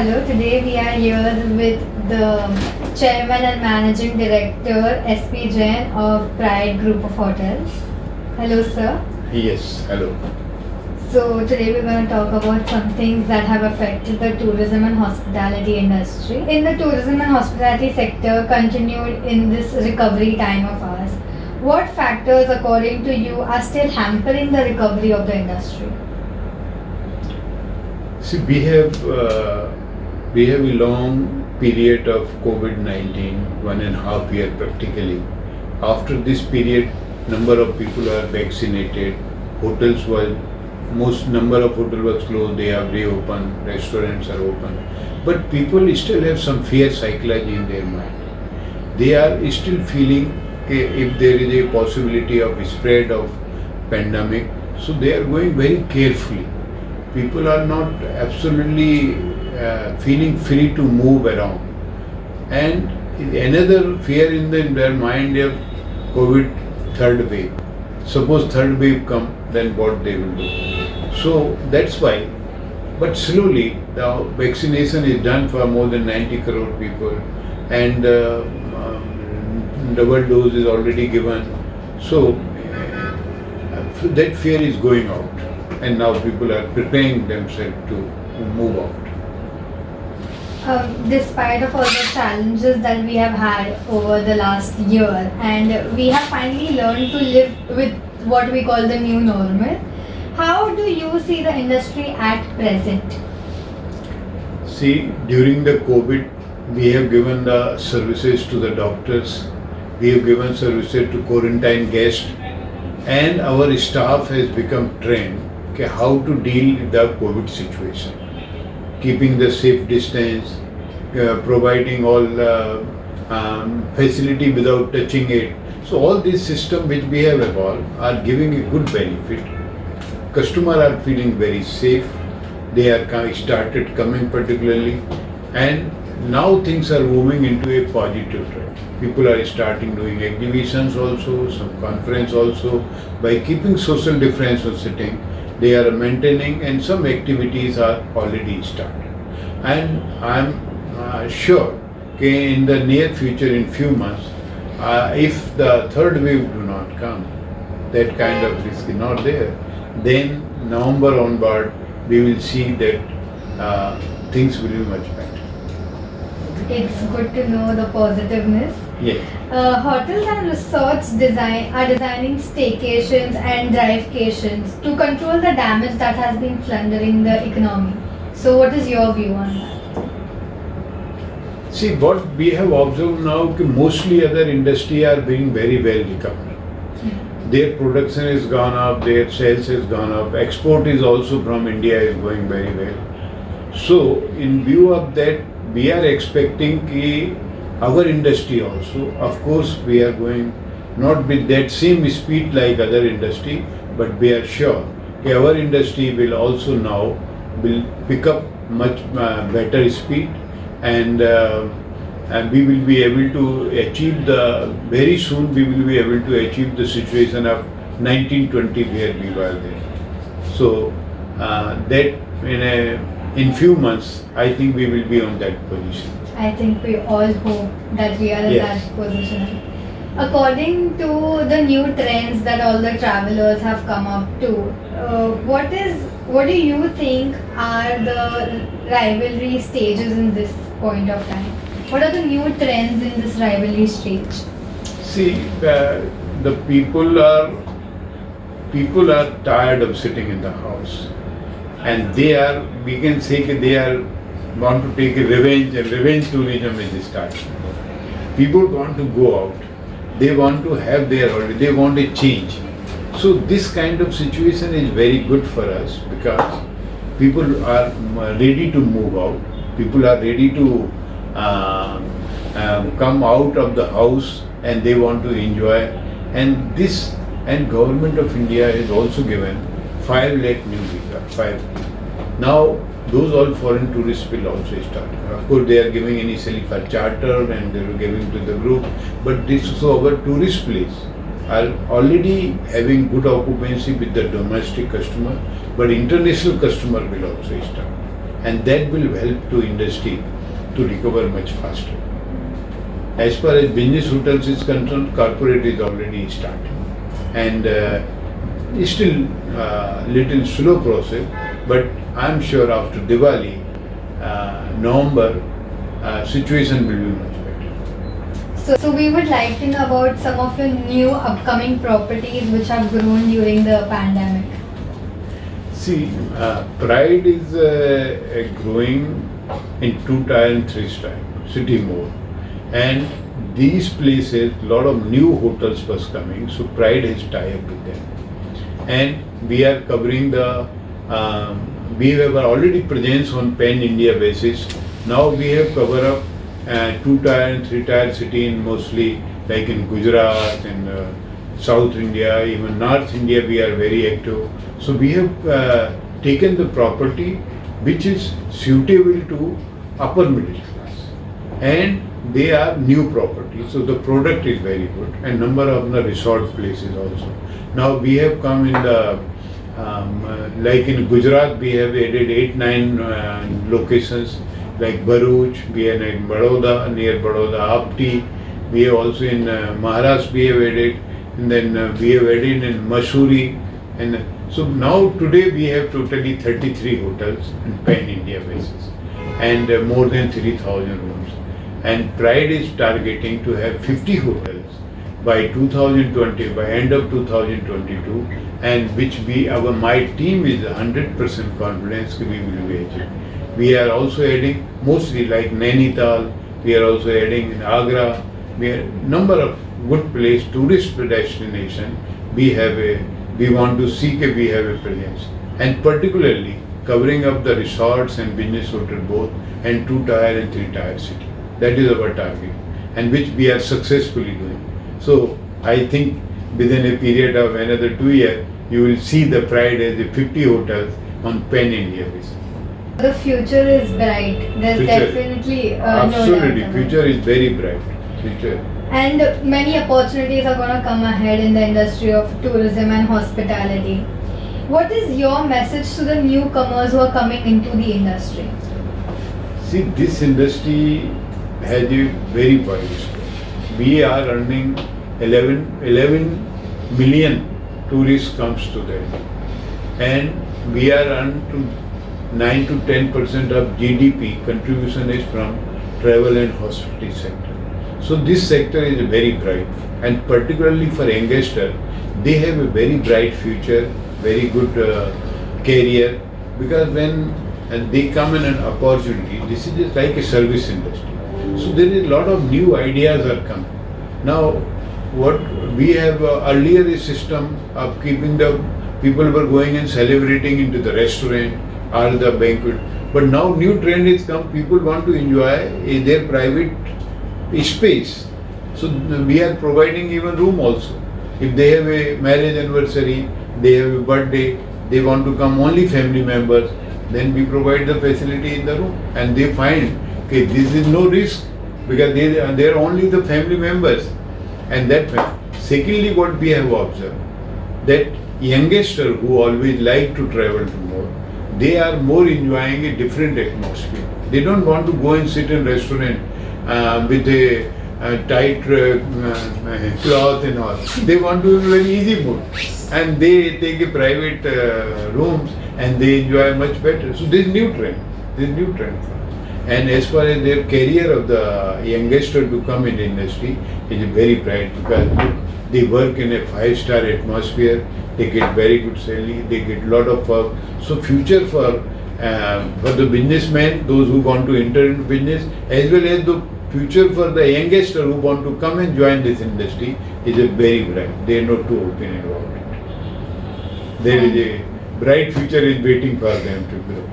hello. Today we are here with the Chairman and Managing Director SP Jain of Pride Group of Hotels. Hello, sir. Yes, hello. So today we're going to talk about some things that have affected the tourism and hospitality industry. In the tourism and hospitality sector continued in this recovery time of ours, what factors according to you are still hampering the recovery of the industry? See, we have a long period of COVID-19, 1.5 years practically. After this period, number of people are vaccinated. Hotels were most number of hotels was closed. They have reopened. Restaurants are open, but people still have some fear psychology in their mind. They are still feeling if there is a possibility of spread of pandemic, so they are going very carefully. People are not absolutely feeling free to move around. And another fear in their mind of COVID third wave. Suppose third wave come, then what they will do? So that's why. But slowly, the vaccination is done for more than 90 crore people, and double dose is already given. So that fear is going out, and now people are preparing themselves to move out. Despite of all the challenges that we have had over the last year, and we have finally learned to live with what we call the new normal, how do you see the industry at present? See, during the COVID, we have given the services to the doctors, we have given services to quarantine guests, and our staff has become trained how to deal with the COVID situation, keeping the safe distance, providing all the facility without touching it. So all these systems which we have evolved are giving a good benefit. Customers are feeling very safe. They are started coming particularly, and now things are moving into a positive trend. People are starting doing exhibitions also, some conference also. By keeping social difference of sitting, they are maintaining, and some activities are already started. And I'm sure in the near future, in few months, if the third wave do not come, that kind of risk is not there, then November onward, we will see that things will be much better. It's good to know the positiveness. Yes. Hotels and resorts are designing staycations and drivecations to control the damage that has been plundering the economy. So what is your view on that? See, what we have observed now, mostly other industry are being very well recovered. Their production has gone up, their sales has gone up, export is also from India is going very well. So in view of that, we are expecting our industry also, of course we are going not with that same speed like other industry, but we are sure our industry will also now will pick up much better speed, and we will be able to achieve very soon we will be able to achieve the situation of 1920 where we were there. So that in few months, I think we will be on that position. I think we all hope that we are in Yes. that position. According to the new trends that all the travelers have come up to, what do you think are the rivalry stages in this point of time? What are the new trends in this rivalry stage? See, the people are tired of sitting in the house, and we can say that they want to take a revenge tourism is starting. People want to go out, they want to have their holiday, they want a change. So this kind of situation is very good for us because people are ready to move out, people are ready to come out of the house, and they want to enjoy. And government of India has also given 5 lakh new visa. 5. Now those all foreign tourists will also start. Of course, they are giving initially for charter and they are giving to the group, but this so our tourist place are already having good occupancy with the domestic customer, but international customer will also start. and that will help to industry to recover much faster. As far as business hotels is concerned, corporate is already starting, and it's still little slow process, but I'm sure after Diwali, November, situation will be much better. So we would like to know about some of your new upcoming properties which have grown during the pandemic. See, Pride is growing in 2-tier and 3-star city mode, and these places, lot of new hotels was coming, so Pride has tied up with them, and we are covering the. We have already presence on pan-India basis. Now we have covered up 2-tier and 3-tier city in mostly like in Gujarat and South India, even North India we are very active. So we have taken the property which is suitable to upper middle class, and they are new property. So the product is very good, and number of the resort places also. Now we have come in the like in Gujarat we have added 8-9 locations like Bharuch, we have in Baroda, near Baroda, Apti. We have also in Maharashtra we have added, and then we have added in Mussoorie, and so now today we have totally 33 hotels in pan-India basis, and more than 3,000 rooms. And Pride is targeting to have 50 hotels by 2020, by end of 2022, and which my team is 100% confidence we will be achieving. We are also adding mostly like Nainital, we are also adding in Agra, we are number of good place, tourist destination, we want to see that we have a presence, and particularly covering up the resorts and business hotel both, and 2-tier and 3-tier city. That is our target, and which we are successfully doing. So I think within a period of another 2 years, you will see the Pride as a 50 hotels on pan-India basis. The future is bright. There's Future. definitely Absolutely, no doubt. future is very bright. Future. And many opportunities are going to come ahead in the industry of tourism and hospitality. What is your message to the newcomers who are coming into the industry? See, this industry has a very wide scope. We are earning 11 million tourists comes to them, and we are earning to 9 to 10% of GDP contribution is from travel and hospitality sector. So this sector is very bright, and particularly for youngsters, they have a very bright future, very good career, because when they come in an opportunity, this is just like a service industry. So there is a lot of new ideas are coming. Now, what we have earlier a system of keeping the people were going and celebrating into the restaurant or the banquet, but now new trend is come. People want to enjoy their private space. So we are providing even room also. If they have a marriage anniversary, they have a birthday, they want to come only family members, then we provide the facility in the room, and they find okay, this is no risk because they are only the family members, and that. Secondly, what we have observed that youngsters who always like to travel to more, they are more enjoying a different atmosphere. They don't want to go and sit in restaurant with a tight cloth and all. They want to have a very easy mood, and they take a private rooms and they enjoy much better. So this is new trend. This is new trend. And as far as their career of the youngster to come in the industry is very bright, because look, they work in a 5-star atmosphere. They get very good salary. They get lot of work. So future for the businessmen, those who want to enter into business, as well as the future for the youngster who want to come and join this industry is a very bright. They are not too open about it. There is a bright future is waiting for them to grow.